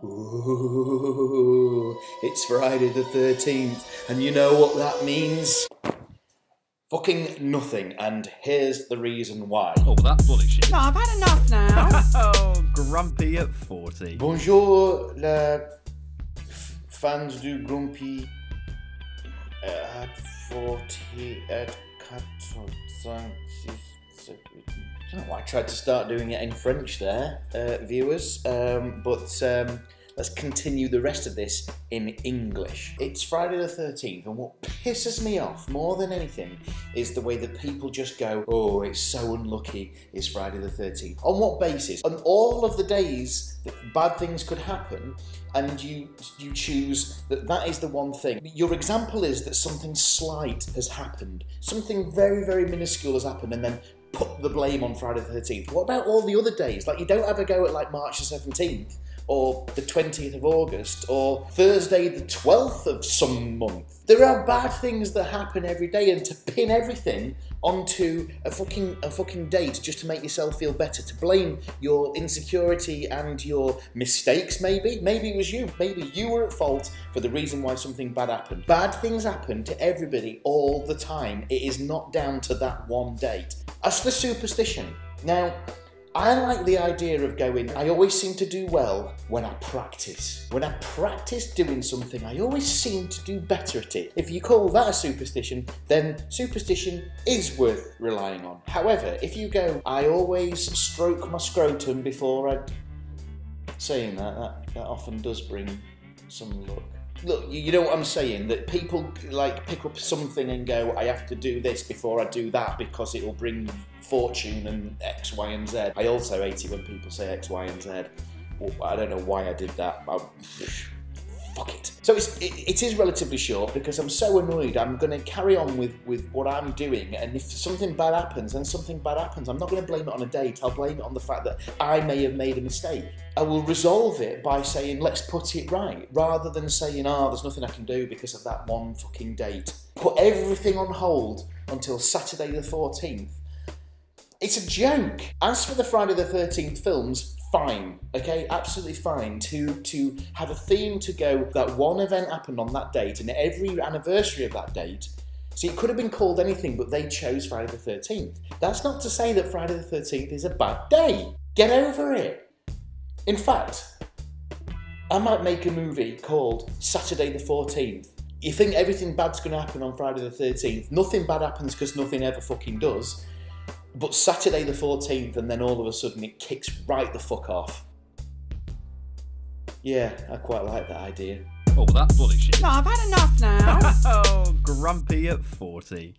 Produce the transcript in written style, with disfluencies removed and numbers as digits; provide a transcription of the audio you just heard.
Ooh, it's Friday the 13th, and you know what that means? Fucking nothing, and here's the reason why. Oh, that's bloody shit. No, I've had enough now. Oh, grumpy at 40. Bonjour, les fans du Grumpy at 40 at 14. I don't know why I tried to start doing it in French there, viewers, but let's continue the rest of this in English. It's Friday the 13th, and what pisses me off more than anything is the way that people just go, oh, it's so unlucky it's Friday the 13th. On what basis? On all of the days that bad things could happen, and you choose that is the one thing. Your example is that something slight has happened, something very, very minuscule has happened, and then put the blame on Friday the 13th. What about all the other days? Like, you don't ever go at like March the 17th or the 20th of August or Thursday the 12th of some month. There are bad things that happen every day, and to pin everything onto a fucking date just to make yourself feel better, to blame your insecurity and your mistakes maybe it was you, maybe you were at fault for the reason why something bad happened. Bad things happen to everybody all the time. It is not down to that one date. As for superstition, now, I like the idea of going, I always seem to do well when I practice. When I practice doing something, I always seem to do better at it. If you call that a superstition, then superstition is worth relying on. However, if you go, I always stroke my scrotum before I... Saying that often does bring some luck. Look, you know what I'm saying? That people like pick up something and go, I have to do this before I do that because it will bring fortune and X, Y, and Z. I also hate it when people say X, Y, and Z. Well, I don't know why I did that. Fuck it. So it is relatively short because I'm so annoyed. I'm going to carry on with what I'm doing, and if something bad happens, then something bad happens. I'm not going to blame it on a date. I'll blame it on the fact that I may have made a mistake. I will resolve it by saying, let's put it right, rather than saying, oh, there's nothing I can do because of that one fucking date. Put everything on hold until Saturday the 14th. It's a joke. As for the Friday the 13th films, fine, okay, absolutely fine to have a theme to go that one event happened on that date, and every anniversary of that date. See, it could have been called anything, but they chose Friday the 13th. That's not to say that Friday the 13th is a bad day. Get over it. In fact, I might make a movie called Saturday the 14th. You think everything bad's going to happen on Friday the 13th. Nothing bad happens because nothing ever fucking does. But Saturday the 14th, and then all of a sudden it kicks right the fuck off. Yeah, I quite like that idea. Oh, that's bloody shit. No, I've had enough now. Oh, grumpy at 40.